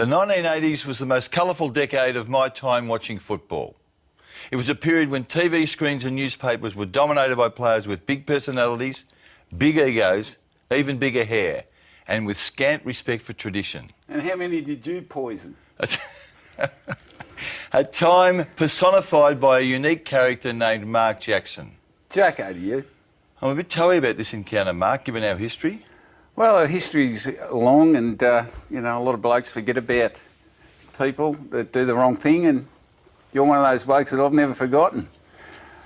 The 1980s was the most colourful decade of my time watching football. It was a period when TV screens and newspapers were dominated by players with big personalities, big egos, even bigger hair, and with scant respect for tradition. And how many did you poison? A time personified by a unique character named Mark Jackson. Jacko, to you? I'm a bit toey about this encounter, Mark, given our history. Well, our history's long and, you know, a lot of blokes forget about people that do the wrong thing, and you're one of those blokes that I've never forgotten.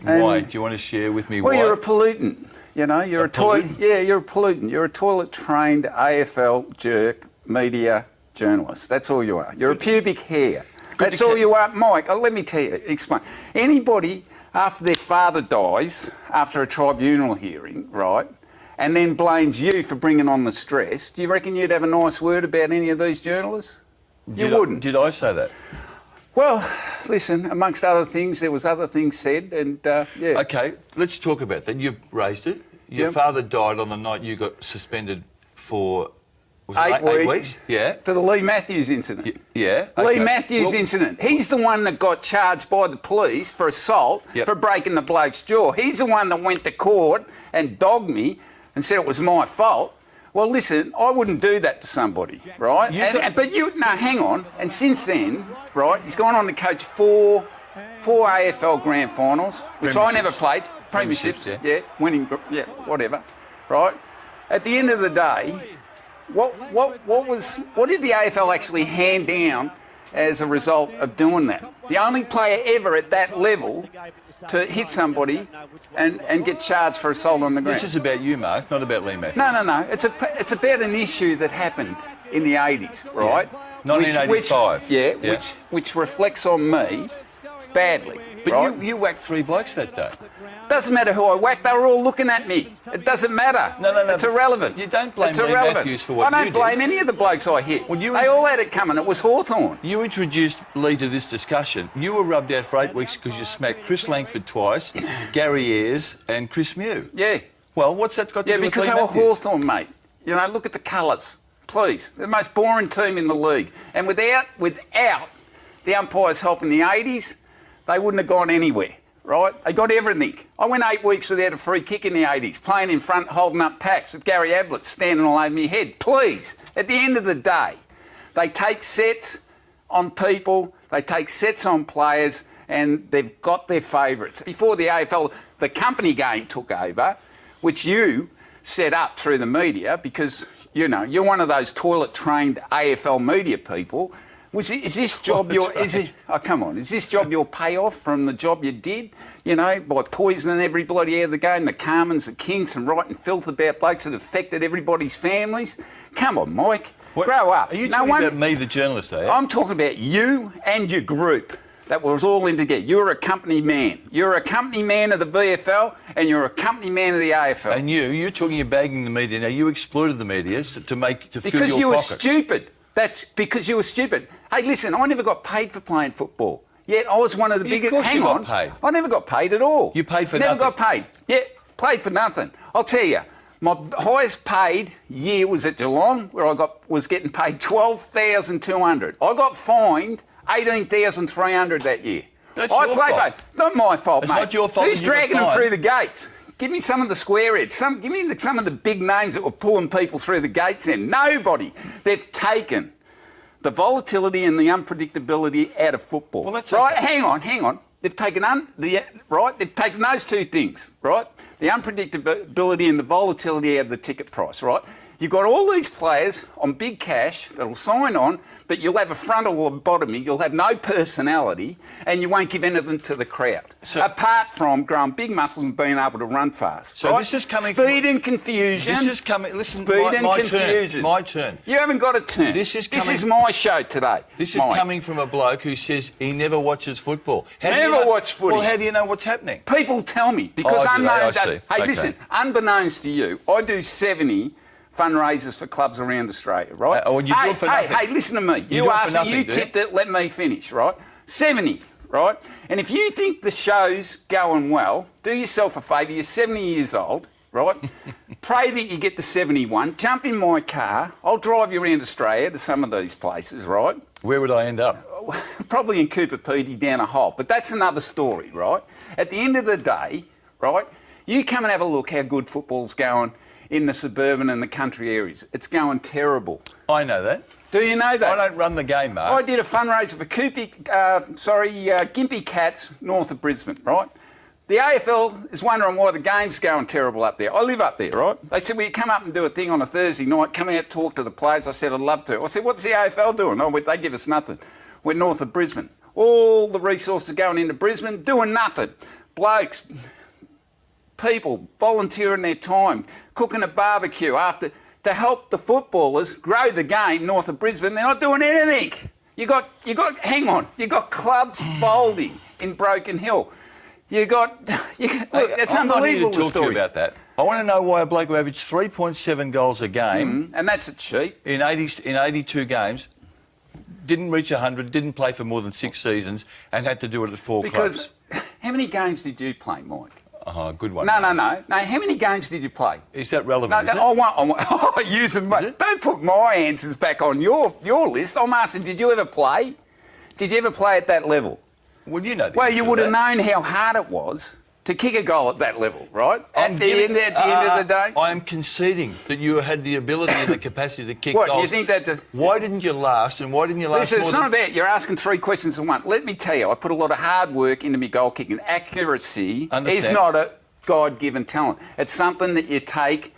Why? Do you want to share with me why? Well, you're a pollutant. You know, you're a pollutant? Yeah, you're a pollutant. You're a toilet-trained AFL jerk media journalist. That's all you are. You're a pubic hair. That's all you are. Mike, let me tell you, explain. Anybody, after their father dies, after a tribunal hearing, right, and then blames you for bringing on the stress, do you reckon you'd have a nice word about any of these journalists? You wouldn't. Did I say that? Well, listen, amongst other things, there was other things said, and, yeah. OK, let's talk about that. You've raised it. Your father died on the night you got suspended for... Was it 8 weeks? Yeah. For the Lee Matthews incident. Yeah. Okay. Lee Matthews incident. He's the one that got charged by the police for assault, for breaking the bloke's jaw. He's the one that went to court and dogged me and said it was my fault. Well, listen, I wouldn't do that to somebody, right? But hang on. And since then, right, he's gone on to coach four AFL grand finals, which I never played. Premierships, yeah, winning, yeah, whatever, right? At the end of the day, what did the AFL actually hand down as a result of doing that? The only player ever at that level to hit somebody and get charged for assault on the ground. This is about you, Mark, not about Lee Matthews. No. It's about an issue that happened in the 80s, right? Yeah. 1985. Which reflects on me badly. But right? you whacked 3 blokes that day. Doesn't matter who I whacked, they were all looking at me. It doesn't matter. No. It's irrelevant. You don't blame Lee Matthews for what you did. I don't blame any of the blokes I hit. Well, they all had it coming. It was Hawthorn. You introduced Lee to this discussion. You were rubbed out for 8 weeks because you smacked Chris Langford twice, Gary Ayres and Chris Mew. Yeah. Well, what's that got to do with Lee Matthews? Yeah, because they were Hawthorn, mate. You know, look at the colours. Please. They're the most boring team in the league. And without the umpires helping the 80s, they wouldn't have gone anywhere. Right? They got everything. I went 8 weeks without a free kick in the 80s, playing in front, holding up packs with Gary Ablett standing all over my head. Please, at the end of the day, they take sets on people, they take sets on players, and they've got their favourites. Before the AFL, the company game took over, which you set up through the media because, you know, you're one of those toilet-trained AFL media people. Is this job is this job your payoff from the job you did, you know, by poisoning everybody out of the game, the Carmens, the Kinks, and writing filth about blokes that affected everybody's families? Come on, Mike, grow up. Are you talking about me, the journalist, are you? I'm talking about you and your group. That was all in together. You're a company man. You're a company man of the VFL and you're a company man of the AFL. And you're talking about bagging the media. Now, you exploited the media to fill your pockets. Because you were stupid. That's because you were stupid. Hey, listen, I never got paid for playing football. Yet I was one of the biggest... Of course you got paid. I never got paid at all. You paid for nothing. Never got paid. Yeah, played for nothing. I'll tell you, my highest paid year was at Geelong, where I was getting paid $12,200. I got fined $18,300 that year. That's your fault. It's not my fault, mate. It's not your fault. Who's dragging them through the gates? Give me some of the squareheads. Give me some of the big names that were pulling people through the gates in. Nobody. They've taken the volatility and the unpredictability out of football. Well, that's right. Okay. Hang on. They've taken They've taken those two things, right? The unpredictability and the volatility out of the ticket price, right? You've got all these players on big cash that'll sign on, but you'll have a frontal lobotomy, you'll have no personality, and you won't give anything to the crowd. So, apart from growing big muscles and being able to run fast. So right? This is coming Speed and confusion. This is coming... Listen, Speed and turn. confusion. My turn. You haven't got a turn. This is my show today. This is coming from a bloke who says he never watches football. Never watch footy. Well, how do you know what's happening? People tell me, because listen, unbeknownst to you, I do 70... fundraisers for clubs around Australia, right? Hey, listen to me. You asked me, you tipped it, let me finish, right? 70, right? And if you think the show's going well, do yourself a favour, you're 70 years old, right? Pray that you get the 71, jump in my car, I'll drive you around Australia to some of these places, right? Where would I end up? Probably in Cooper Pedy down a hole, but that's another story, right? At the end of the day, right, you come and have a look how good football's going in the suburban and the country areas. It's going terrible. I know that. Do you know that? I don't run the game, Mark. I did a fundraiser for Gympie Cats north of Brisbane, right? The AFL is wondering why the game's going terrible up there. I live up there, right? They said, will you come up and do a thing on a Thursday night, come out, talk to the players? I said, I'd love to. I said, what's the AFL doing? Oh, they give us nothing. We're north of Brisbane. All the resources going into Brisbane, doing nothing. Blokes, people volunteering their time, cooking a barbecue to help the footballers grow the game north of Brisbane. They're not doing anything. You got clubs folding in Broken Hill. Look, it's I'm not here unbelievable to the talk to story. you about that. I want to know why a bloke who averaged 3.7 goals a game And that's a cheat. in 82 games didn't reach 100, didn't play for more than 6 seasons, and had to do it at 4 Because clubs. how many games did you play, Mike? Oh, good one. No. How many games did you play? Is that relevant? No, is it? I want use them. Don't put my answers back on your list. I'm asking, did you ever play? Did you ever play at that level? Well, you know the Well, answer you to would have that. known how hard it was to kick a goal at that level, right? At the giving- end of the day. I am conceding that you had the ability and the capacity to kick What, goals. you think that just... Why didn't you last, and why didn't you last Listen, more it's not about you're asking 3 questions in one. Let me tell you, I put a lot of hard work into my goal kicking. Accuracy is Understand. not a God-given talent. It's something that you take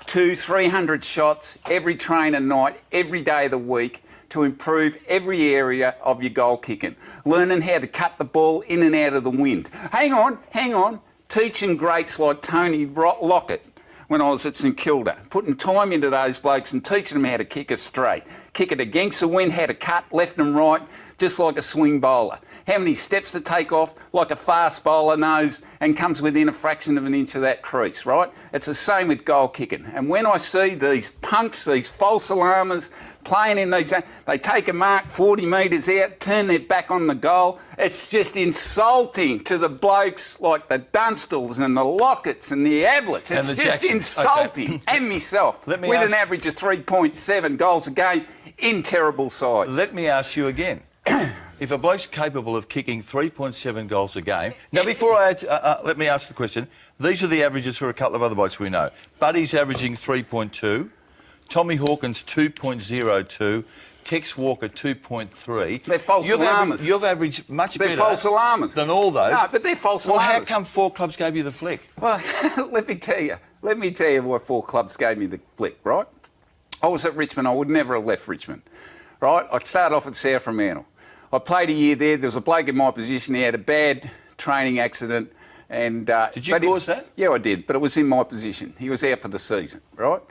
200-300 shots every training night, every day of the week to improve every area of your goal kicking. Learning how to cut the ball in and out of the wind. Hang on. Teaching greats like Tony Lockett when I was at St Kilda, putting time into those blokes and teaching them how to kick it straight, kick it against the wind, how to cut left and right, just like a swing bowler. How many steps to take off, like a fast bowler knows, and comes within a fraction of an inch of that crease, right? It's the same with goal kicking. And when I see these punks, these false alarmers, playing in these, they take a mark 40 metres out, turn their back on the goal. It's just insulting to the blokes like the Dunstals and the Locketts and the Ablets. And It's the just Jacksons. insulting. Okay. And myself, Let me with ask- an average of 3.7 goals a game in terrible sides. Let me ask you again. If a bloke's capable of kicking 3.7 goals a game... Now, before I... let me ask the question. These are the averages for a couple of other blokes we know. Buddy's averaging 3.2. Tommy Hawkins, 2.02. Tex Walker, 2.3. They're false alarmers. You've averaged much They're better false alarmers. than all those. No, but they're false Well, alarmers. how come 4 clubs gave you the flick? Well, let me tell you why 4 clubs gave me the flick, right? I was at Richmond. I would never have left Richmond, right? I started off at South Fremantle. I played a year there. There was a bloke in my position. He had a bad training accident. And Did you cause that? Yeah, I did, but it was in my position. He was out for the season, right?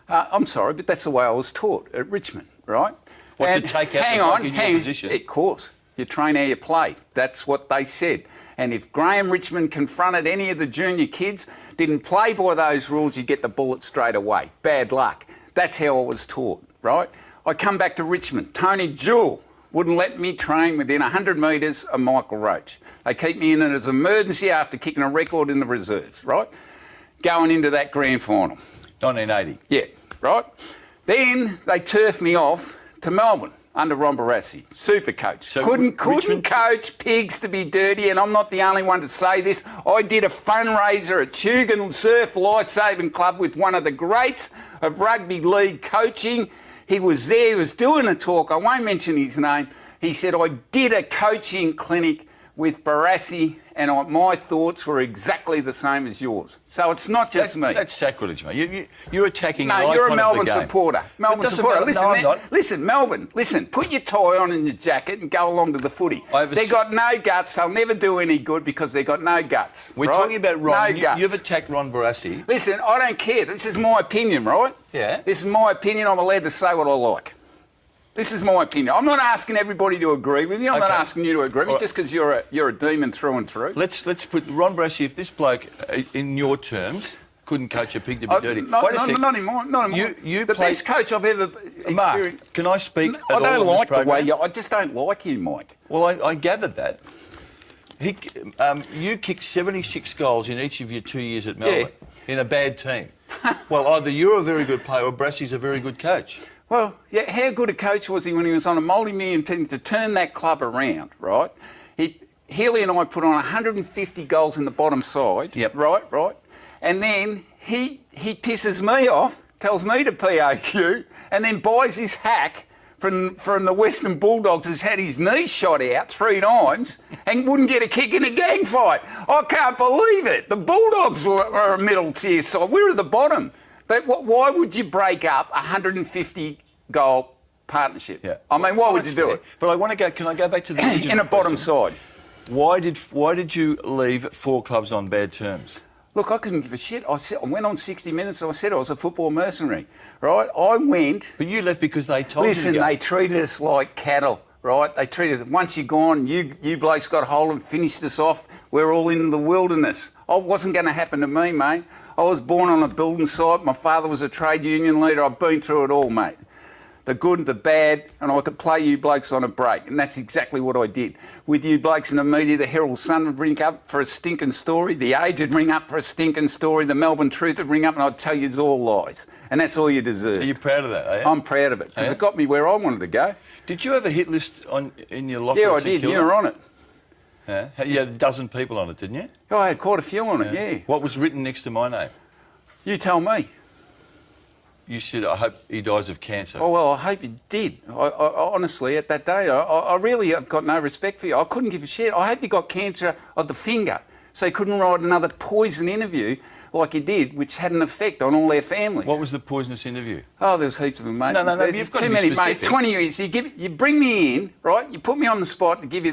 I'm sorry, but that's the way I was taught at Richmond, right? What, to And take out hang the bloke on, in your position? Of course. You train how you play. That's what they said. And if Graham Richmond confronted any of the junior kids, didn't play by those rules, you get the bullet straight away. Bad luck. That's how I was taught, right? I come back to Richmond. Tony Jewell wouldn't let me train within 100 metres of Michael Roach. They keep me in it as an emergency after kicking a record in the reserves, right? Going into that grand final. 1980. Yeah, right? Then they turfed me off to Melbourne under Ron Barassi, super coach. So couldn't Richmond- coach pigs to be dirty, and I'm not the only one to say this. I did a fundraiser at Tugan Surf Lifesaving Club with one of the greats of rugby league coaching. He was there, he was doing a talk, I won't mention his name. He said, I did a coaching clinic with Barassi, and my thoughts were exactly the same as yours. So it's not just me. That's sacrilege, mate. You're attacking No, an you're a icon Melbourne of the game. supporter. Melbourne doesn't supporter. matter. Listen, No, I'm not. listen, Melbourne. Listen, put your tie on and your jacket and go along to the footy. They've got no guts. They'll never do any good because they've got no guts. We're right? talking about Ron. No guts. You've attacked Ron Barassi. Listen, I don't care. This is my opinion, right? Yeah. This is my opinion. I'm allowed to say what I like. This is my opinion. I'm not asking everybody to agree with you. I'm not Okay. asking you to agree with me All right. just because you're a demon through and through. Let's put Ron Barassi. If this bloke, in your terms, couldn't coach a pig to be dirty. Not, Wait a not, sec. not in mine. Not in mine. You the played- best coach I've ever experienced. Mark, can I speak? I at all don't on this like the way program? I just don't like you, Mike. Well, I gathered that. You kicked 76 goals in each of your 2 years at Melbourne. in a bad team? Well, either you're a very good player or Brassey's a very good coach. Well, yeah, how good a coach was he when he was on a multi-million team to turn that club around, right? Healy and I put on 150 goals in the bottom side, Yep. right? And then he pisses me off, tells me to POQ, and then buys his hack from the Western Bulldogs who's had his knee shot out 3 times and wouldn't get a kick in a gang fight. I can't believe it. The Bulldogs were a middle tier side. We're at the bottom. But why would you break up a 150 goal partnership? Yeah. I mean, why would you do it? But I want to go. Can I go back to the original In a bottom question? side. Why did you leave 4 clubs on bad terms? Look, I couldn't give a shit. I went on 60 Minutes and I said I was a football mercenary, right? I went... But you left because they told you Listen, to go. they treated us like cattle, right? They treated us... Once you're gone, you blokes got hold and finished us off. We're all in the wilderness. It wasn't going to happen to me, mate. I was born on a building site. My father was a trade union leader. I've been through it all, mate. The good, the bad, and I could play you blokes on a break. And that's exactly what I did. With you blokes in the media, the Herald Sun would ring up for a stinking story. The Age would ring up for a stinking story. The Melbourne Truth would ring up and I'd tell you it's all lies. And that's all you deserve. Are you proud of that, are you? I'm proud of it because it got me where I wanted to go. Did you have a hit list in your locker? Yeah, at I St did. Kilda? You were on it. Yeah? You had a dozen people on it, didn't you? Oh, I had quite a few on it, yeah. What was written next to my name? You tell me. You said, I hope he dies of cancer. Oh, well, I hope you did. I honestly, at that day, I really have got no respect for you. I couldn't give a shit. I hope you got cancer of the finger, so you couldn't write another poison interview like you did, which had an effect on all their families. What was the poisonous interview? Oh, there's heaps of them, mate. No, you've got too to be many, mate. specific. 20 years. You bring me in, right? You put me on the spot to give you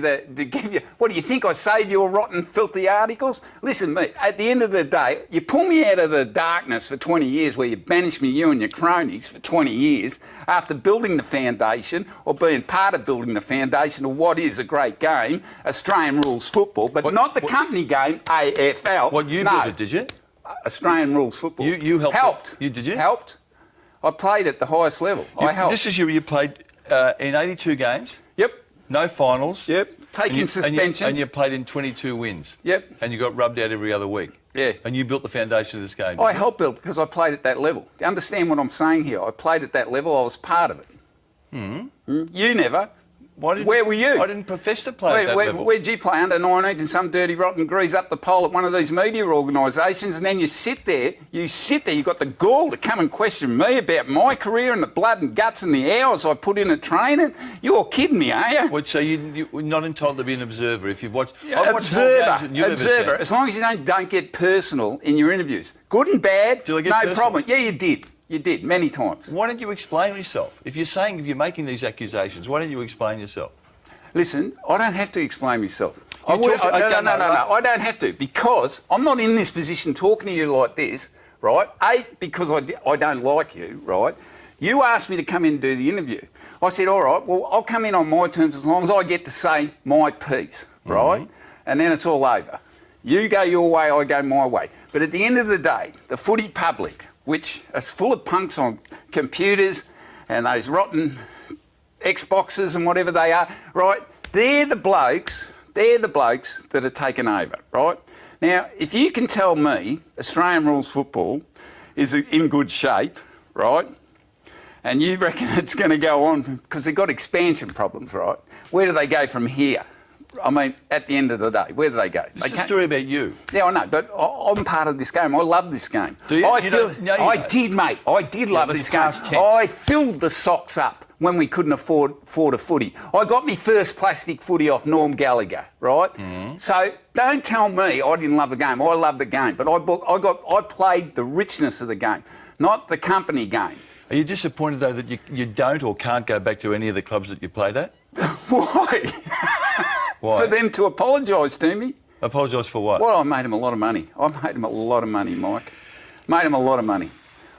What do you think? I save your rotten, filthy articles? Listen, mate. At the end of the day, you pull me out of the darkness for 20 years, where you banished me, you and your cronies, for 20 years after building the foundation or being part of building the foundation of what is a great game, Australian rules football, but not the company game, AFL. What you built it, did you? Australian rules football. You helped. Helped. Did you? Helped. I played at the highest level. I helped. This is you played in 82 games. Yep. No finals. Yep. Taking suspensions. And you played in 22 wins. Yep. And you got rubbed out every other week. Yeah. And you built the foundation of this game. I helped build because I played at that level. Do you understand what I'm saying here? I played at that level. I was part of it. You never. Where were you? I didn't profess to play at that level. Where'd you play? Under 19s in some dirty, rotten grease up the pole at one of these media organisations, and then you sit there, you've got the gall to come and question me about my career and the blood and guts and the hours I put in at training? You're kidding me, are you? Well, so you're not entitled to be an observer if you've watched... I've watched more games than you've ever Observer. seen. As long as you don't get personal in your interviews. Good and bad, Did I get no personal? problem. Yeah, you did. You did, many times. Why don't you explain yourself? If you're making these accusations, why don't you explain yourself? Listen, I don't have to explain myself. No, No, I don't have to, because I'm not in this position talking to you like this, right? Because I don't like you, right? You asked me to come in and do the interview. I said, all right, well, I'll come in on my terms as long as I get to say my piece, right? And then it's all over. You go your way, I go my way. But at the end of the day, the footy public, which is full of punks on computers and those rotten Xboxes and whatever they are, right? They're the blokes that are taken over, right? Now, if you can tell me Australian rules football is in good shape, right? And you reckon it's going to go on because they've got expansion problems, right? Where do they go from here? I mean, at the end of the day, where do they go? This is a story about you. Yeah, I know, but I'm part of this game. I love this game. Do you? I did, mate. I did love that's this game. past tense. I filled the socks up when we couldn't afford a footy. I got me first plastic footy off Norm Gallagher, right? So don't tell me I didn't love the game. I love the game, but I played the richness of the game, not the company game. Are you disappointed, though, that you don't or can't go back to any of the clubs that you played at? Why? Why? For them to apologise to me. Apologise for what? Well, I made him a lot of money. I made him a lot of money, Mike. Made him a lot of money.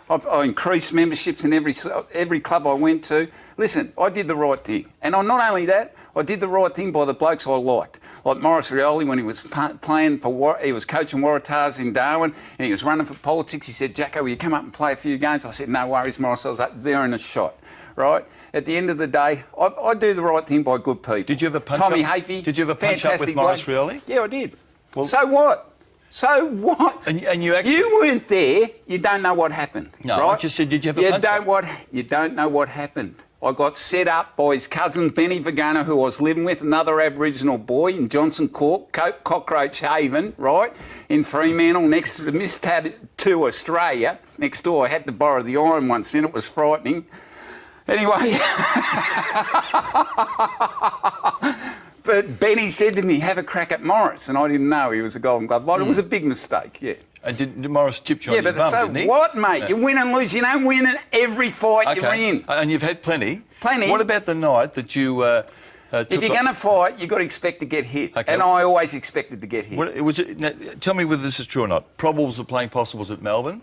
I increased memberships in every club I went to. Listen, I did the right thing. And not only that, I did the right thing by the blokes I liked. Like Maurice Rioli, when he was playing he was coaching Waratahs in Darwin, and he was running for politics. He said, Jacko, will you come up and play a few games? I said, no worries, Maurice, I was up there in a shot, right? At the end of the day, I do the right thing by good people. Did you ever punch Tommy up? Hafey, Did you ever punch up with fantastic Maurice bloke. Rioli? Yeah, I did. Well, so what? So what? And you actually... You weren't there. You don't know what happened. No, right? I just said, did you have a punch? You don't know what happened. I got set up by his cousin Benny Vagana, who I was living with, another Aboriginal boy in Johnson Court, Cockroach Haven, right, in Fremantle, next to Miss Tattoo Australia, next door. I had to borrow the iron once in, it was frightening. Anyway, but Benny said to me, have a crack at Morris, and I didn't know he was a Golden Glove. But it was a big mistake, yeah. And did Morris tip you on your bum, didn't he? What, mate? Yeah. You win and lose. You don't win in every fight you're in. And you've had plenty. Plenty. What about the night that you if you're going to fight, you've got to expect to get hit. Okay. And I always expected to get hit. Now, tell me whether this is true or not. Probables are playing possibles at Melbourne.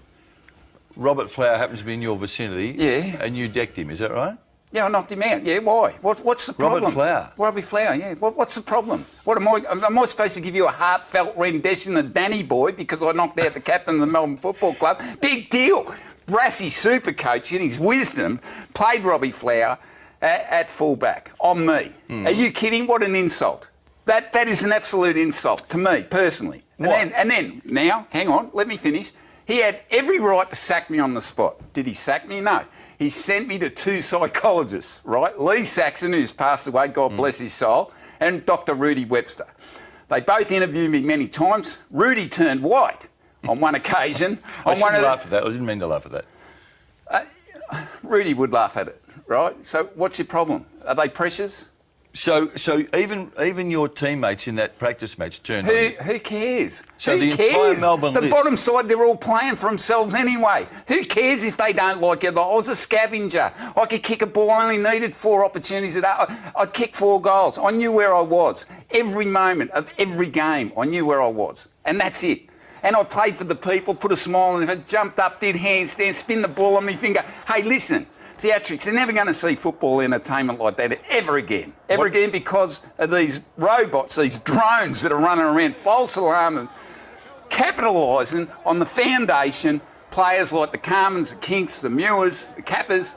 Robert Flower happens to be in your vicinity. Yeah. And you decked him, is that right? Yeah, I knocked him out. Yeah, why? What's the problem? Robert Flower. Robbie Flower, yeah. What's the problem? Am I supposed to give you a heartfelt rendition of Danny Boy because I knocked out the captain of the Melbourne Football Club? Big deal. Brassy super coach in his wisdom played Robbie Flower at fullback on me. Are you kidding? What an insult. That is an absolute insult to me personally. And then, now, hang on, let me finish. He had every right to sack me on the spot. Did he sack me? No. He sent me to two psychologists, right? Lee Saxon, who's passed away, God bless his soul, and Dr. Rudy Webster. They both interviewed me many times. Rudy turned white on one occasion. I shouldn't laugh at that. I didn't mean to laugh at that. Rudy would laugh at it, right? So what's your problem? Are they pressures? So even your teammates in that practice match turned on you. Who cares? So Who the cares? entire Melbourne The list. bottom side, they're all playing for themselves anyway. Who cares if they don't like it? I was a scavenger. I could kick a ball. I only needed 4 opportunities a day. I'd kick 4 goals. I knew where I was. Every moment of every game, I knew where I was. And that's it. And I played for the people, put a smile on it, jumped up, did handstands, spin the ball on my finger. Hey, listen. Theatrics, they're never going to see football entertainment like that ever again. Ever again because of these robots, these drones that are running around, false alarm and capitalising on the foundation players like the Carmens, the Kinks, the Mewers, the Kappas,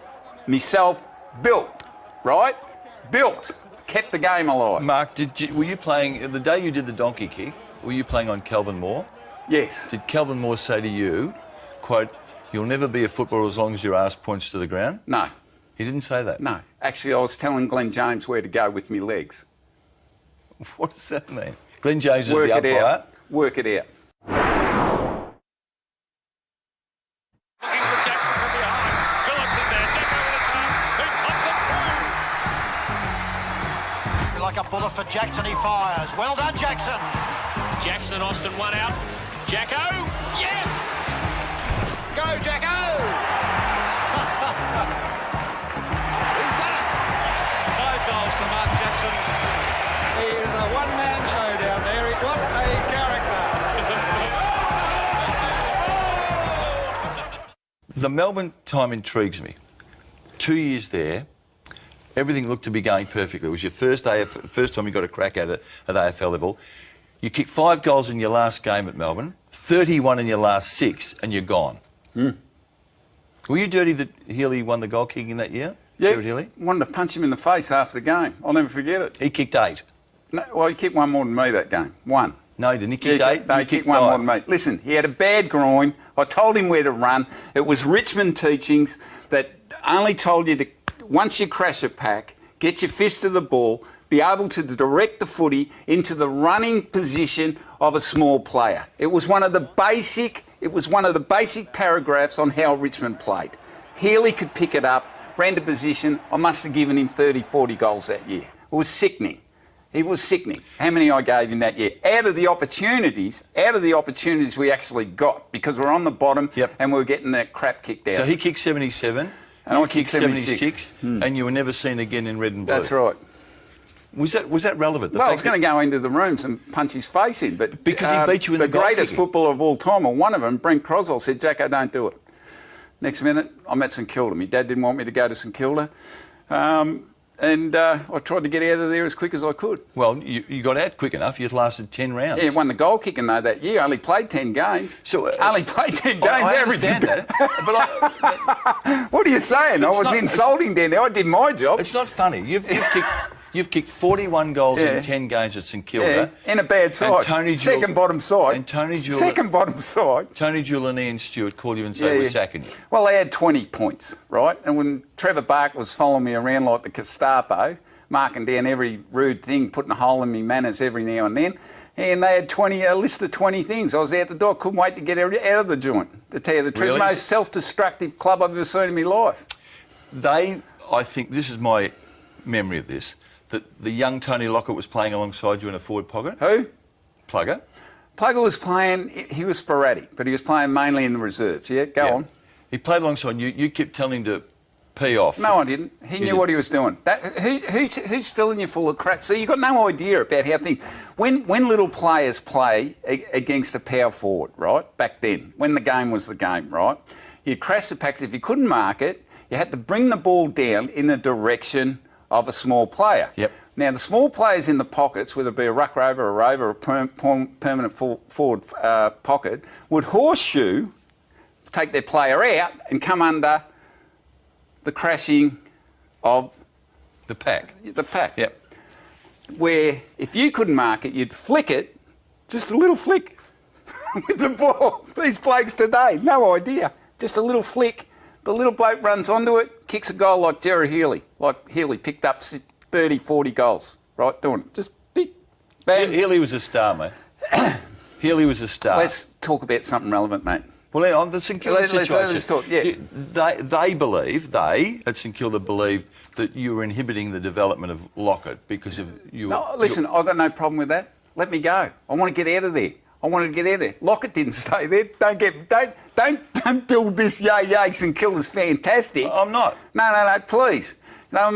myself, built, right? Built. Kept the game alive. Mark, were you playing, the day you did the donkey kick, were you playing on Calvin Moore? Yes. Did Calvin Moore say to you, quote, you'll never be a footballer as long as your ass points to the ground? No. He didn't say that? No. Actually, I was telling Glenn James where to go with my legs. What does that mean? Glenn James is the umpire? Work it out. Looking for Jackson from behind. Phillips is there. Jacko with a chance. Who pops it through? Like a bullet for Jackson, he fires. Well done, Jackson. Jackson and Austin one out. Jacko. Yes! Go, Jacko! He's done it. 5 goals to Mark Jackson. He is a one-man show down there. What a character. The Melbourne time intrigues me. 2 years there, everything looked to be going perfectly. It was your first time you got a crack at it at AFL level. You kicked 5 goals in your last game at Melbourne, 31 in your last 6, and you're gone. Were you dirty that Healy won the goal kicking that year? Yeah, Stuart Healy? wanted to punch him in the face after the game. I'll never forget it. He kicked 8. No, well, he kicked one more than me that game. One. No, he didn't. He kicked 8. No, You he kicked one 5. more than me. Listen, he had a bad groin. I told him where to run. It was Richmond teachings that only told you to, once you crash a pack, get your fist to the ball, be able to direct the footy into the running position of a small player. It was one of the basic paragraphs on how Richmond played. Healy could pick it up, ran to position. I must have given him 30, 40 goals that year. It was sickening. He was sickening. How many I gave him that year? Out of the opportunities we actually got because we're on the bottom and we were getting that crap kicked out. So he kicked 77, and you I kicked 76, and you were never seen again in red and blue. That's right. Was that relevant? Well, I was going to go into the rooms and punch his face in, but because he beat you in the goal greatest kicking. footballer of all time, or one of them, Brent Croswell, said, Jacko, don't do it. Next minute, I'm at St Kilda. My dad didn't want me to go to St Kilda. And I tried to get out of there as quick as I could. Well, you got out quick enough. You lasted 10 rounds. Yeah, won the goal kicking though that year. Only played 10 games. So only played 10 games. I Average. understand that, but What are you saying? I was not- insulting down there. I did my job. it's not funny. You've kicked You've kicked 41 goals Yeah. in 10 games at St Kilda. In a bad side. Tony Second bottom side. And Tony Jewell. Second bottom side. Tony Jewell and Ian Stewart called you and said, we're sacking you. Well, they had 20 points, right? And when Trevor Barker was following me around like the Gestapo, marking down every rude thing, putting a hole in me manners every now and then, and they had a list of 20 things. I was out the door, couldn't wait to get out of the joint, to tell you the truth. Really? The most self-destructive club I've ever seen in my life. I think, this is my memory of this, that the young Tony Lockett was playing alongside you in a forward pocket. Who? Plugger. Plugger was playing, he was sporadic, but he was playing mainly in the reserves. Yeah, go on. He played alongside you. You kept telling him to pee off. No, I didn't. He knew what he was doing. Who's filling you full of crap? So you've got no idea about how things... When little players play against a power forward, right, back then, when the game was the game, right, you'd crash the packs. If you couldn't mark it, you had to bring the ball down in the direction of a small player. Yep. Now, the small players in the pockets, whether it be a ruck rover, a rover, or a permanent forward pocket, would horseshoe, take their player out and come under the crashing of The pack. the pack. Yep. Where if you couldn't mark it, you'd flick it, just a little flick with the ball. These blokes today, no idea. Just a little flick. The little bloke runs onto it, kicks a goal like Jerry Healy. Like Healy picked up 30, 40 goals, right, doing it. Just beep, bang. Healy was a star, mate. Healy was a star. Let's talk about something relevant, mate. Well, on the St Kilda situation, let's talk, yeah. They at St Kilda believed that you were inhibiting the development of Lockett because of you. No, listen, I've got no problem with that. Let me go. I want to get out of there. I wanted to get out of there. Lockett didn't stay there. Don't build this yay St Kilda's fantastic. I'm not. No, please. No,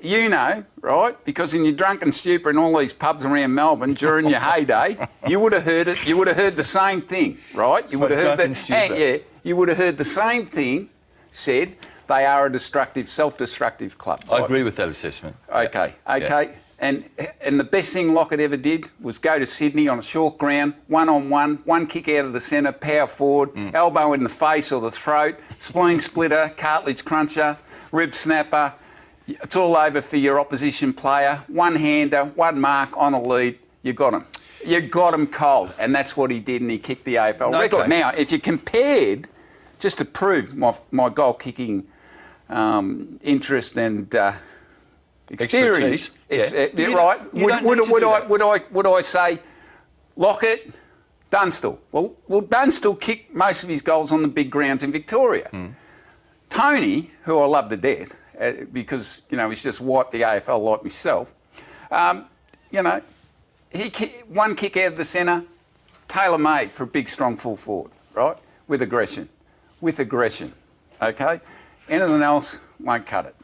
you know, right? Because in your drunken stupor in all these pubs around Melbourne during your heyday, you would have heard it. You would have heard the same thing, right? You would have heard drunken stupor. yeah, you would have heard the same thing said. They are a destructive, self-destructive club. I agree with that assessment. Okay. Yeah. And the best thing Lockett ever did was go to Sydney on a short ground, one-on-one, one kick out of the centre, power forward, elbow in the face or the throat, spleen splitter, cartilage cruncher, rib snapper. It's all over for your opposition player. One-hander, one mark on a lead. You got him. You got him cold. And that's what he did, and he kicked the AFL record. Okay. Now, if you compared, just to prove my goal-kicking interest and... experience. Expertise. Right. You don't need to do that. Would I say Lockett, Dunstall? Well, Dunstall kicked most of his goals on the big grounds in Victoria. Tony, who I love to death, because he's just wiped the AFL like myself. One kick out of the centre, tailor-made for a big, strong full forward, right? With aggression. Okay. Anything else won't cut it.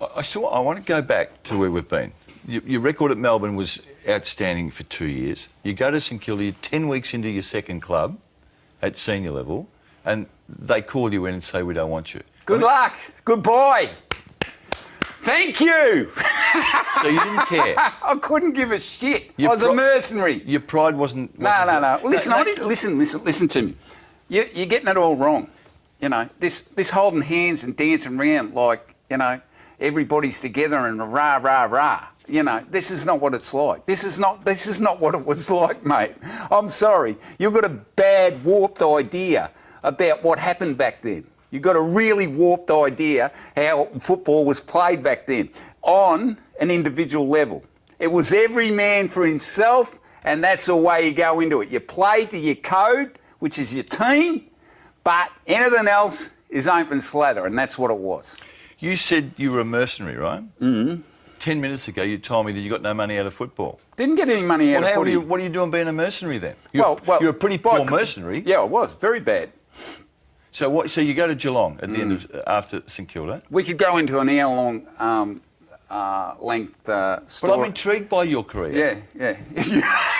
I want to go back to where we've been. Your record at Melbourne was outstanding for 2 years. You go to St Kilda, you're 10 weeks into your second club at senior level, and they call you in and say, we don't want you. Good luck. Goodbye. Thank you. So you didn't care. I couldn't give a shit. I was a mercenary. Your pride wasn't... No. Listen to me. You're getting it all wrong. This holding hands and dancing around like, everybody's together and rah, rah, rah. This is not what it's like. This is not what it was like, mate. I'm sorry. You've got a bad, warped idea about what happened back then. You've got a really warped idea how football was played back then on an individual level. It was every man for himself, and that's the way you go into it. You play to your code, which is your team, but anything else is open slather, and that's what it was. You said you were a mercenary, right? Mm-hmm. 10 minutes ago, you told me that you got no money out of football. Didn't get any money out of footy. What are you doing being a mercenary then? You're a pretty poor mercenary. Yeah, I was. Very bad. So you go to Geelong at the end of after St Kilda. We could go into an hour-long length story. But I'm intrigued by your career. Yeah.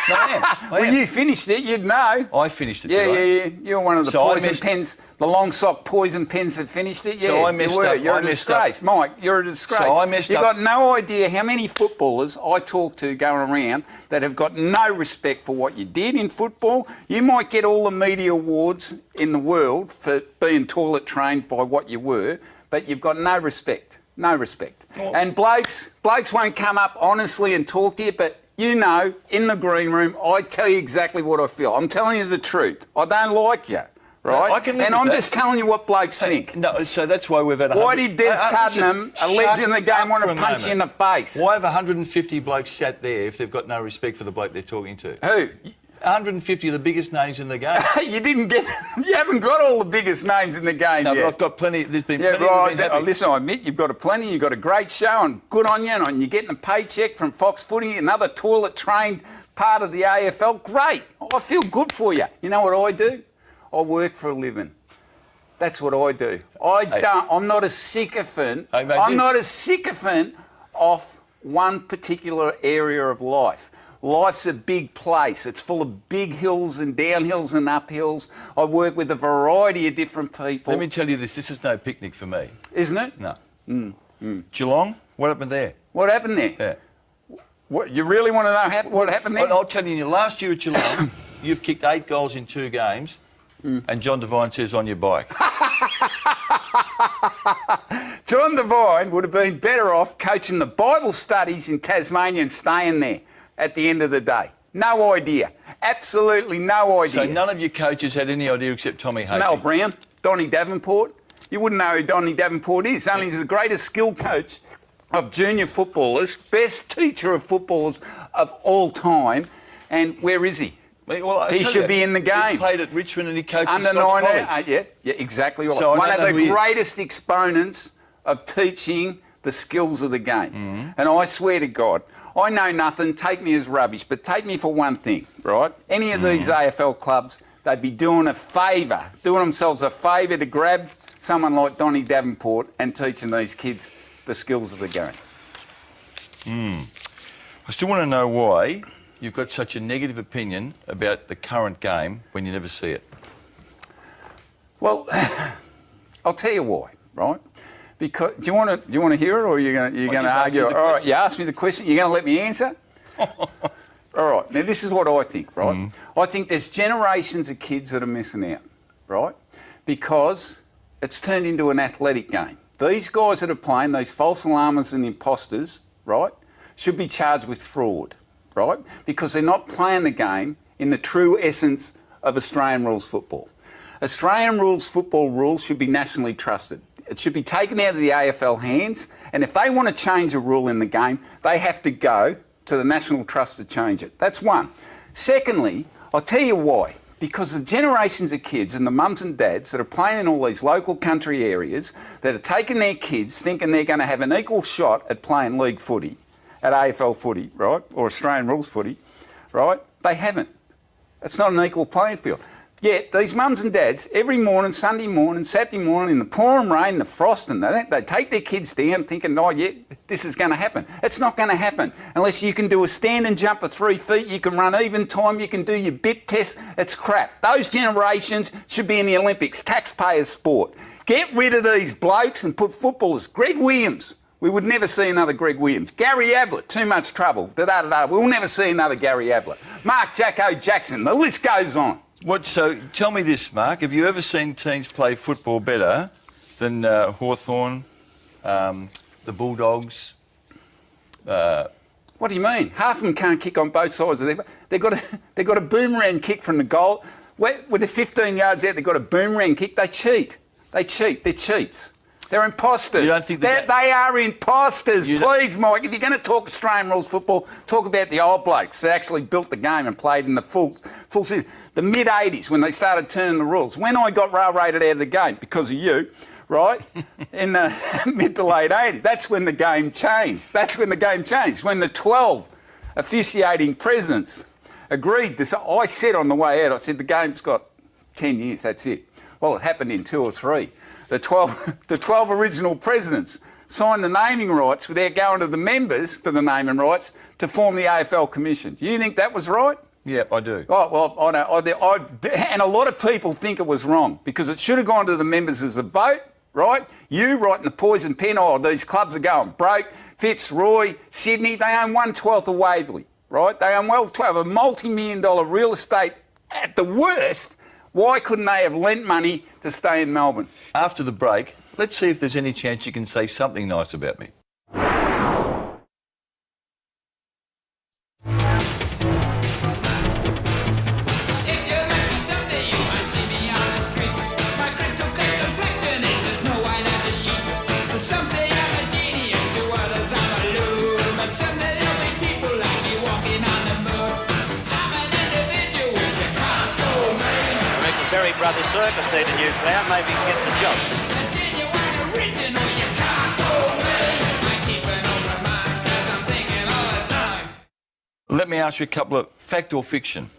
No, I am. Well, you finished it, you'd know. I finished it. Yeah. You're one of the poison pens, the long sock poison pens that finished it. Yeah, so I messed up. You're a disgrace, Mike. You're a disgrace. So I messed up. You've got no idea how many footballers I talk to going around that have got no respect for what you did in football. You might get all the media awards in the world for being toilet trained by what you were, but you've got no respect. No respect. And blokes won't come up honestly and talk to you, but you know, in the green room, I tell you exactly what I feel. I'm telling you the truth. I don't like you, right? No, I can live and with I'm that. just telling you what blokes think. No, so that's why we've had. Why did Des Tottenham, a legend in the game, want to to punch you in the face? Why have 150 blokes sat there if they've got no respect for the bloke they're talking to? Who? 150 of the biggest names in the game. You haven't got all the biggest names in the game No, yet. but I've got plenty. There's been Yeah, plenty. right. Who've been happy. Listen, I admit you've got you've got a great show, and good on you. And you're getting a paycheck from Fox Footy, another toilet-trained part of the AFL. Great. I feel good for you. You know what I do? I work for a living. That's what I do. I'm not a sycophant. Hey, mate, I'm not a sycophant of one particular area of life. Life's a big place. It's full of big hills and downhills and uphills. I work with a variety of different people. Let me tell you this. This is no picnic for me. Isn't it? No. Geelong. What happened there? What happened there? Yeah. What, you really want to know what happened there? I'll tell you. Last year at Geelong, you've kicked 8 goals in 2 games, and John Devine says on your bike. John Devine would have been better off coaching the Bible studies in Tasmania and staying there at the end of the day. No idea. Absolutely no idea. So none of your coaches had any idea except Tommy Hafey. Mel Brown, Donny Davenport. You wouldn't know who Donny Davenport is. Only he's the greatest skill coach of junior footballers, best teacher of footballers of all time. And where is he? Well, I He tell should you, be in the game. He played at Richmond and he coached Under at Scots 19, College. yeah, exactly right. So I One don't of know the who he is. greatest exponents of teaching the skills of the game. Mm-hmm. And I swear to God, I know nothing, take me as rubbish, but take me for one thing, right? Any of these AFL clubs, they'd be doing themselves a favour to grab someone like Donny Davenport and teaching these kids the skills of the game. I still want to know why you've got such a negative opinion about the current game when you never see it. Well, I'll tell you why, right? Because do you want to hear it, or are you going to just argue? asked you the All right, question. you asked me the question. You're going to let me answer? All right. Now this is what I think, right? I think there's generations of kids that are missing out, right? Because it's turned into an athletic game. These guys that are playing, these false alarmers and imposters, right, should be charged with fraud, right? Because they're not playing the game in the true essence of Australian rules football. Australian rules football rules should be nationally trusted. It should be taken out of the AFL hands, and if they want to change a rule in the game, they have to go to the National Trust to change it. That's one. Secondly, I'll tell you why. Because the generations of kids and the mums and dads that are playing in all these local country areas that are taking their kids thinking they're going to have an equal shot at playing league footy, at AFL footy, right, or Australian rules footy, right, they haven't. It's not an equal playing field. Yet these mums and dads, every morning, Sunday morning, Saturday morning, in the pouring rain, the frost, and they take their kids down thinking, oh, yeah, this is going to happen. It's not going to happen unless you can do a stand and jump of 3 feet, you can run even time, you can do your BIP test. It's crap. Those generations should be in the Olympics, taxpayers' sport. Get rid of these blokes and put footballers. Greg Williams. We would never see another Greg Williams. Gary Ablett, too much trouble. We'll never see another Gary Ablett. Mark Jacko Jackson, the list goes on. So tell me this, Mark. Have you ever seen teams play football better than Hawthorn, the Bulldogs? What do you mean? Half of them can't kick on both sides of their... They've got a boomerang kick from the goal. With the 15 yards out, they've got a boomerang kick. They cheat. They're cheats. They're imposters. You don't think that... They are imposters. You don't- Please, Mike, if you're going to talk Australian rules football, talk about the old blokes that actually built the game and played in the full season. The mid-'80s, when they started turning the rules. When I got railroaded out of the game, because of you, right, in the mid to late 80s, that's when the game changed. When the 12 officiating presidents agreed this. I said on the way out, I said, the game's got 10 years, that's it. Well, it happened in 2 or 3. The 12 original presidents signed the naming rights without going to the members for the naming rights to form the AFL Commission. Do you think that was right? Yeah, I do. Oh, well, I know. And a lot of people think it was wrong because it should have gone to the members as a vote, right? You writing the poison pen, oh, these clubs are going broke. Fitzroy, Sydney, they own 1/12 of Waverley, right? They own 1/12 of multi-million-dollar real estate at the worst. Why couldn't they have lent money to stay in Melbourne? After the break, let's see if there's any chance you can say something nice about me. If you're lucky someday you might see me on the street. My crystal clear complexion is as no white as a sheet. Some say I'm a genius, to others I'm a loon. But someday there'll be people like me walking on the moon. I'm an individual, you can't fool me. I reckon Berry Brothers Circus need a new clown, maybe he can get the job. A genuine original, you can't fool me. I keep an open mind 'cause I'm thinking all the time. Let me ask you a couple of fact or fiction.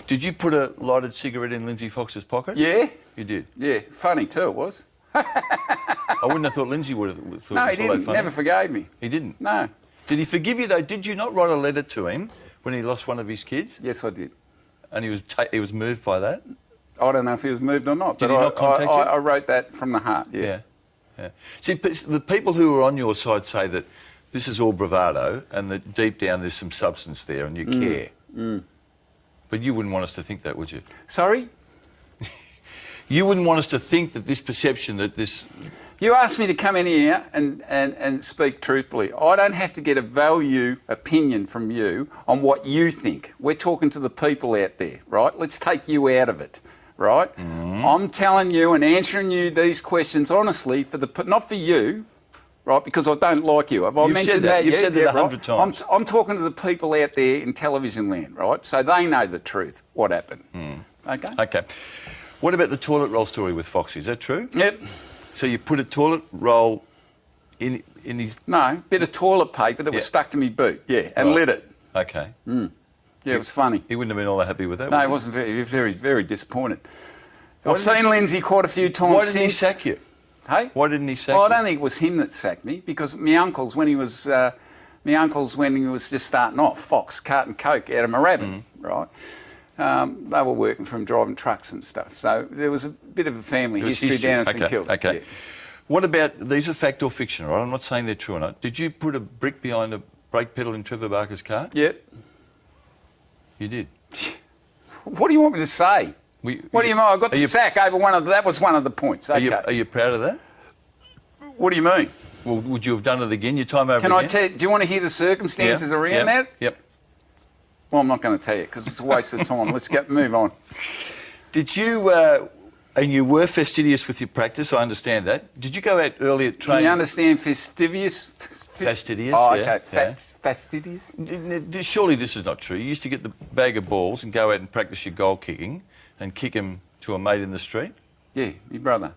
Did you put a lighted cigarette in Lindsay Fox's pocket? Yeah? You did. Yeah, funny too it was. I wouldn't have thought Lindsay would have thought No, it he was all that didn't. funny. Never forgave me. He didn't. No. Did he forgive you though? Did you not write a letter to him when he lost one of his kids? Yes, I did. And he was moved by that? I don't know if he was moved or not. Did but he not contact you? I wrote that from the heart, yeah. Yeah. See, the people who are on your side say that this is all bravado and that deep down there's some substance there and you care. But you wouldn't want us to think that, would you? Sorry? You wouldn't want us to think that this perception that this... You asked me to come in here and speak truthfully. I don't have to get a value opinion from you on what you think. We're talking to the people out there, right? Let's take you out of it, right? I'm telling you and answering you these questions honestly, not for you, right, because I don't like you. Have I You've mentioned said that. You've yet? said that Yeah, 100 times. I'm talking to the people out there in television land, right? So they know the truth, what happened. Okay? Okay. What about the toilet roll story with Foxy? Is that true? Yep. So you put a toilet roll in his... No, bit of toilet paper that was Yeah. stuck to me boot, yeah, and Right. lit it. Okay. Yeah, it was funny. He wouldn't have been all that happy with that, No, would he he? wasn't very, very, very disappointed. Why I've didn't seen he- Lindsay quite a few times Why didn't he since. sack you? Hey? Why didn't he sack Well, I you? don't think it was him that sacked me because my uncles, when he was just starting off, Fox, Carton Coke out of Moorabbin, right? They were working from driving trucks and stuff. So there was a bit of a family It was history down in St Okay, Kilda. okay. Yeah. What about, these are fact or fiction, right? I'm not saying they're true or not. Did you put a brick behind a brake pedal in Trevor Barker's car? Yep. You did. What do you want me to say? What do you mean? I got the sack over that was one of the points. Okay. Are you proud of that? What do you mean? Well, would you have done it again? Your time over Can again? I tell? Do you want to hear the circumstances around that? Yep. Well, I'm not going to tell you because it's a waste of time. Let's move on. Did you, and you were fastidious with your practice, I understand that. Did you go out early at Can training? you understand fastidious? Fastidious, Oh, yeah, okay. yeah. Fastidious? Surely this is not true. You used to get the bag of balls and go out and practice your goal kicking and kick them to a mate in the street? Yeah, your brother.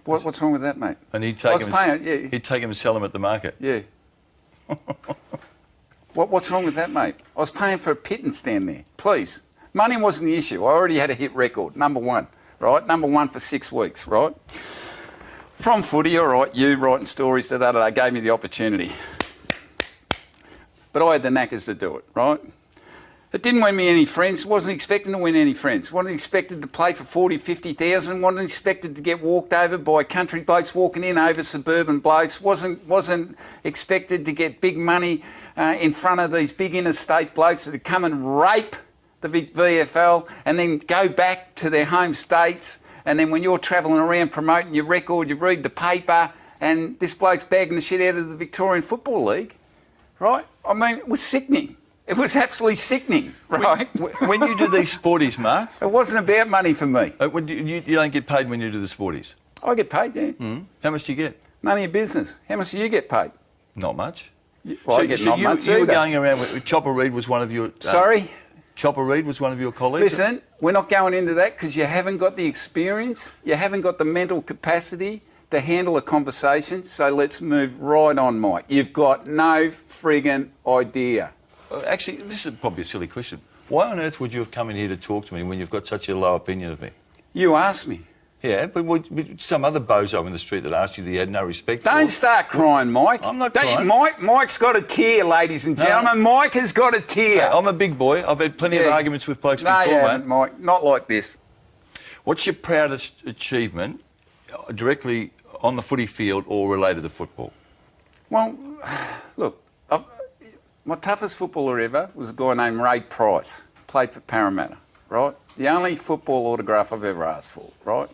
What's wrong with that, mate? And he'd I take was them, paying, yeah. he'd take them and sell them at the market. Yeah. What's wrong with that, mate? I was paying for a pittance down there. Please. Money wasn't the issue. I already had a hit record, number one, right? Number one for 6 weeks, right? From footy, all right, you writing stories, gave me the opportunity. But I had the knackers to do it, right? It didn't win me any friends. Wasn't expecting to win any friends. Wasn't expected to play for 40, 50,000. Wasn't expected to get walked over by country blokes walking in over suburban blokes. Wasn't expected to get big money in front of these big interstate blokes that would come and rape the VFL and then go back to their home states. And then when you're travelling around promoting your record, you read the paper and this bloke's bagging the shit out of the Victorian Football League, right? I mean, it was sickening. It was absolutely sickening, right? When you do these sporties, Mark... It wasn't about money for me. You don't get paid when you do the sporties? I get paid, yeah. How much do you get? None of your business. How much do you get paid? Not much. Well, I get not much you were either. going around with... Chopper Reid was one of your... Sorry? Chopper Reid was one of your colleagues? Listen, we're not going into that because you haven't got the experience, you haven't got the mental capacity to handle a conversation, so let's move right on, Mike. You've got no friggin' idea. Actually, this is probably a silly question. Why on earth would you have come in here to talk to me when you've got such a low opinion of me? You asked me. Yeah, but some other bozo in the street that asked you that you had no respect for. Don't start crying, Mike. I'm not Don't crying. Mike's got a tear, ladies and gentlemen. Mike has got a tear. I'm a big boy. I've had plenty of Yeah. arguments with blokes No, before, you mate. haven't, Mike. Not like this. What's your proudest achievement directly on the footy field or related to football? Well, look, my toughest footballer ever was a guy named Ray Price. Played for Parramatta, right? The only football autograph I've ever asked for, right?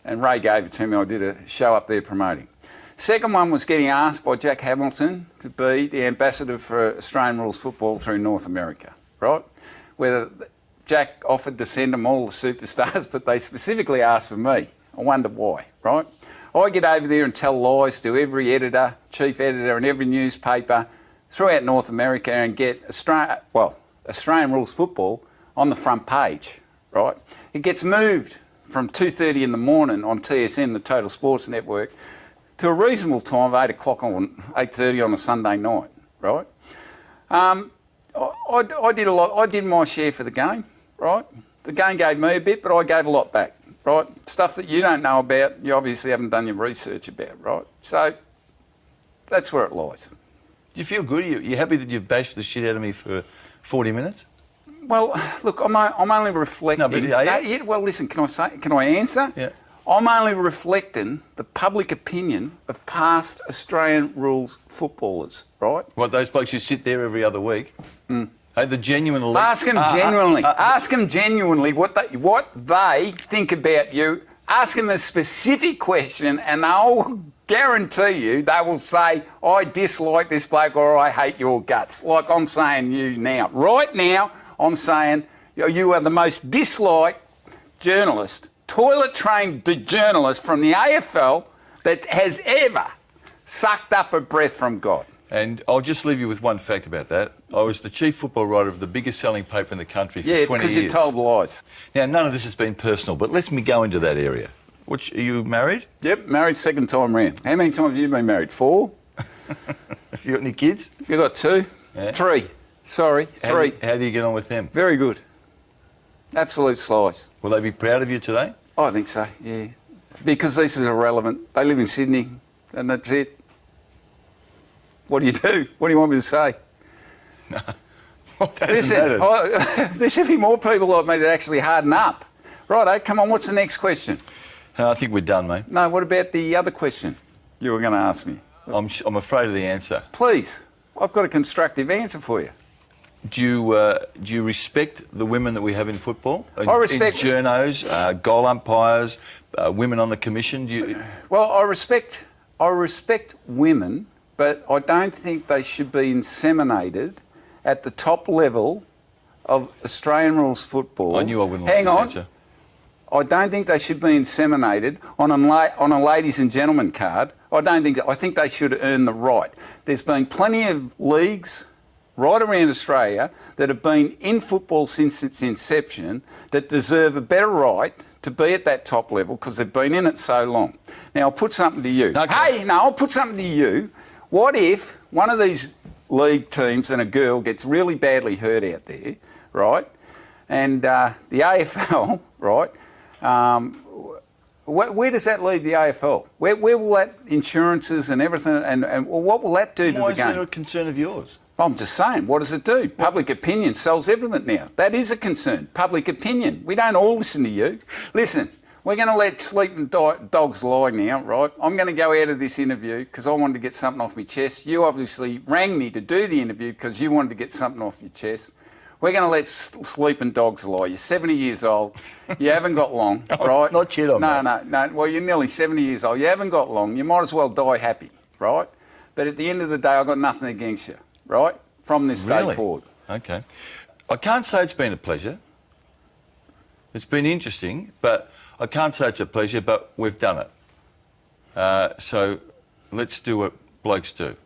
and Ray gave it to me. I did a show up there promoting. Second one was getting asked by Jack Hamilton to be the ambassador for Australian rules football through North America, right? Whether Jack offered to send them all the superstars, but they specifically asked for me. I wonder why, right? I get over there and tell lies to every editor, chief editor in every newspaper throughout North America and get Australian rules football on the front page, right? It gets moved from 2:30 in the morning on TSN, the Total Sports Network, to a reasonable time of 8 o'clock on 8:30 on a Sunday night, right? I did a lot. I did my share for the game, right? The game gave me a bit, but I gave a lot back, right? Stuff that you don't know about, you obviously haven't done your research about, right? So that's where it lies. Do you feel good? You happy that you've bashed the shit out of me for 40 minutes? Well, look, I'm only reflecting. No, but are you? Yeah, well, listen, can I answer? Yeah. I'm only reflecting the public opinion of past Australian rules footballers, right? What, those blokes who sit there every other week? Hey, the genuine elite. Ask them genuinely. Ask them genuinely what they think about you. Ask them a specific question, and they'll guarantee you they will say, "I dislike this bloke" or "I hate your guts." Like I'm saying you now. Right now, I'm saying you are the most disliked journalist, toilet-trained journalist from the AFL that has ever sucked up a breath from God. And I'll just leave you with one fact about that. I was the chief football writer of the biggest selling paper in the country for 20 years. Yeah, because you told lies. Now, none of this has been personal, but let me go into that area. Which, are you married? Yep, married second time round. How many times have you been married? 4? Have you got any kids? You got 2? Yeah. 3. Sorry, 3. How do you get on with them? Very good. Absolute slice. Will they be proud of you today? I think so, yeah. Because this is irrelevant. They live in Sydney, and that's it. What do you do? What do you want me to say? Well, Listen, there should be more people like me that actually harden up. Righto, come on, what's the next question? I think we're done, mate. No, what about the other question you were going to ask me? I'm afraid of the answer. Please, I've got a constructive answer for you. Do you respect the women that we have in football? I respect... In journos, goal umpires, women on the commission? Well, I respect women, but I don't think they should be inseminated at the top level of Australian rules football. I knew I wouldn't like this answer. I don't think they should be inseminated on a ladies and gentlemen card. I think they should earn the right. There's been plenty of leagues right around Australia that have been in football since its inception that deserve a better right to be at that top level because they've been in it so long. Now, I'll put something to you. Okay. I'll put something to you. What if one of these league teams and a girl gets really badly hurt out there, right? And the AFL, right? Where does that leave the AFL? Where will that insurances and everything, and what will that do to the game? Why is that a concern of yours? I'm just saying, what does it do? Public opinion sells everything now. That is a concern. Public opinion. We don't all listen to you. Listen, we're going to let sleeping dogs lie now, right? I'm going to go out of this interview because I wanted to get something off my chest. You obviously rang me to do the interview because you wanted to get something off your chest. We're going to let sleeping dogs lie. You're 70 years old. You haven't got long, right? Not yet, No. Well, you're nearly 70 years old. You haven't got long. You might as well die happy, right? But at the end of the day, I've got nothing against you, right? From this day forward. Okay. I can't say it's been a pleasure. It's been interesting, but I can't say it's a pleasure, but we've done it. So let's do what blokes do.